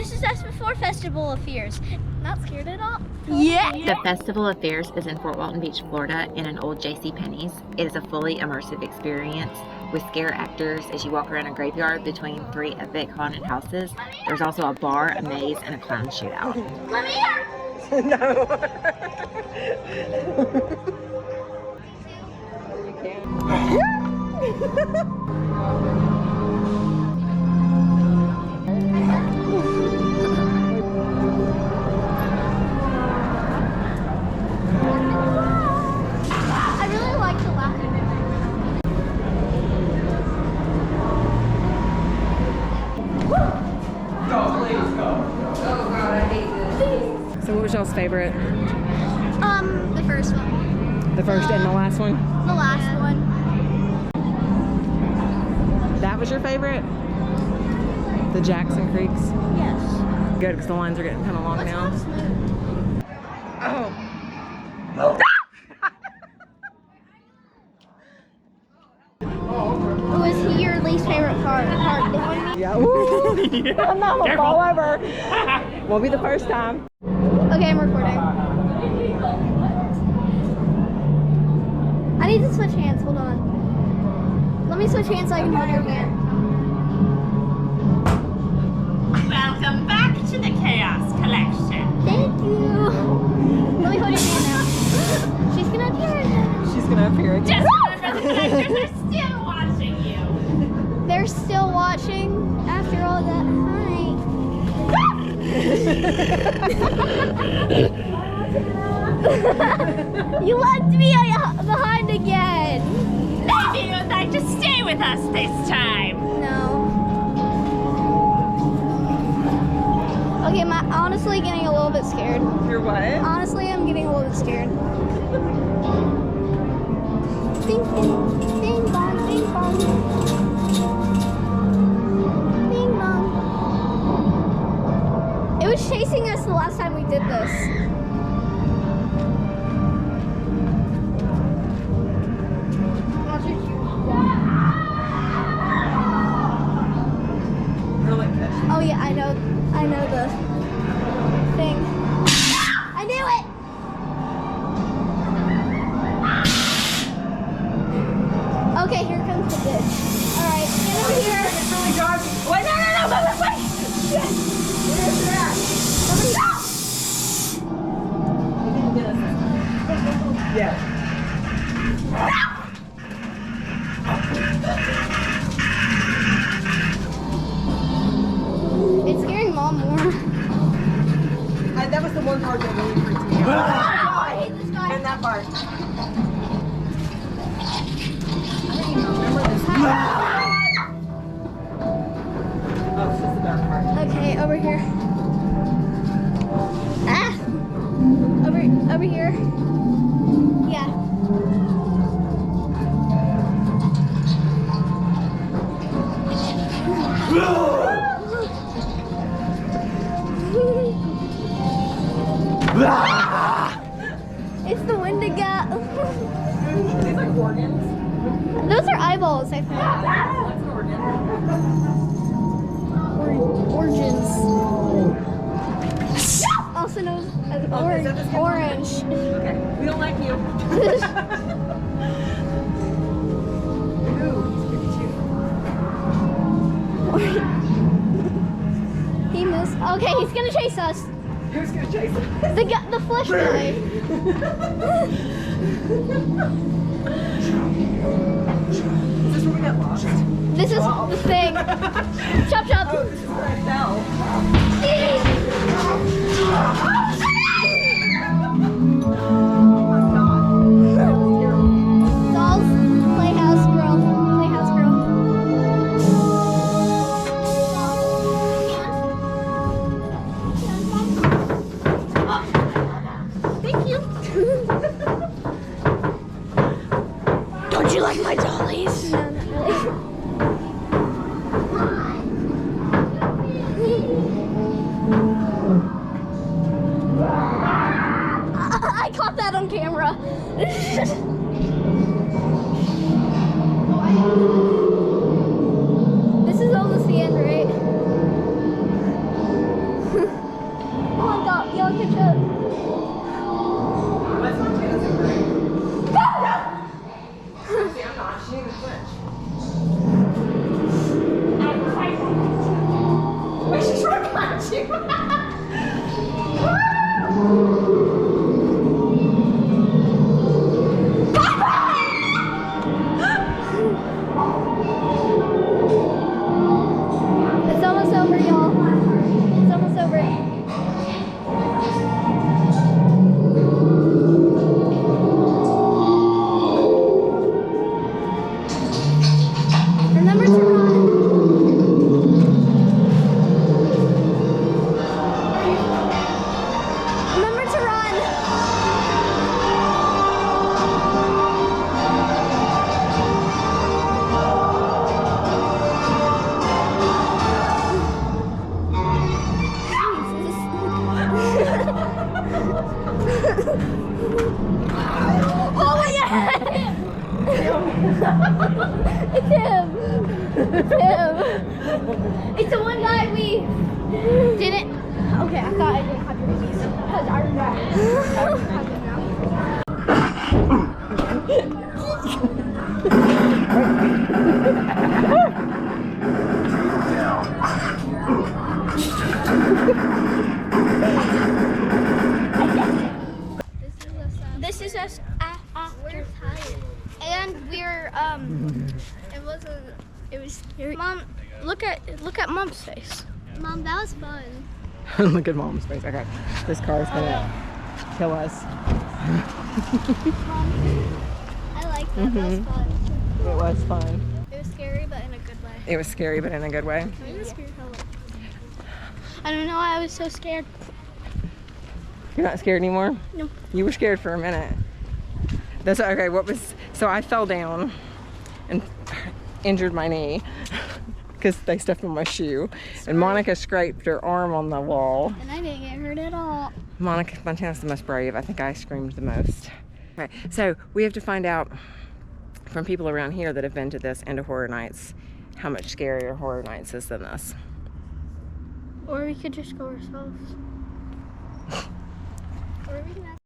This is us before Festival of Fears. Not scared at all? Yeah. The Festival of Fears is in Fort Walton Beach, Florida, in an old JCPenney's. It is a fully immersive experience with scare actors as you walk around a graveyard between 3 epic haunted houses. There's also a bar, a maze, and a clown shootout. Let me here! No. I really like the laughing. Go, please, go. Oh God, I hate this. So what was y'all's favorite? The first one. The first and the last one? The last one. That was your favorite? The Jackson Creeks? Yes. Good, because the lines are getting kind of long now. Oh. Was he your least favorite part? Yeah. Ooh. I'm not gonna fall over. Won't be the first time. Okay, I'm recording. I need to switch hands. Hold on. Let me switch hands so I can hold your hand. Welcome back to the Chaos Collection. Thank you. Let me hold your hand now. She's gonna appear again. She's gonna appear again. Just remember the collectors are still watching you. They're still watching after all that hype. You left me behind again. Maybe you'd like to stay with us this time. No. Okay, I'm honestly getting a little bit scared. You're what? Honestly, I'm getting a little bit scared. Ding, ding, ding, bong, ding, bong. Ding, bong. It was chasing us the last time we did this. Oh yeah, I know the thing. I knew it! Okay, here comes the ditch. Alright, get over here. It's really dark. Wait, no, wait. Yes. Where's that? Yeah. It's scaring Mom more. That was the one part that really freaked me out. I hate this guy. And that part. Oh, this is the dark part. Okay, over here. Ah! Over here. Yeah. It's the Wendigo. These like organs. Those are eyeballs, I think. What's an organ? Origins. Also known as orange. Okay, we don't like you. Ooh, he's 52. He missed. Okay, he's gonna chase us. Who's gonna chase us? The flesh guy. Is this where we got lost? This is the thing. Chop chop. Oh, this is where I fell. Dolls, Playhouse Girl. Thank you. Don't you like my dollies? No, not really. I caught that on camera. This is almost the end, right? punch you. It's almost over, y'all. It's almost over. Remember to run. Remember to run. Oh my God! It's him. It's him. It's the one guy we didn't. Okay, I thought I didn't have your keys because I This is us after tired, and we're it was scary. Mom, look at Mom's face. Mom, that was fun. Look at Mom's face. Okay, this car is gonna kill us. I like that. That was fun. It was fun. It was scary, but in a good way. It was scary, but in a good way. I was scared. I don't know why I was so scared. You're not scared anymore? No. You were scared for a minute. That's okay. So I fell down and injured my knee because they stepped on my shoe. And Monica scraped her arm on the wall. And I didn't get hurt at all. Montana's the most brave. I think I screamed the most. Okay, so we have to find out from people around here that have been to this and to Horror Nights how much scarier Horror Nights is than this. Or we could just go ourselves. Or we can ask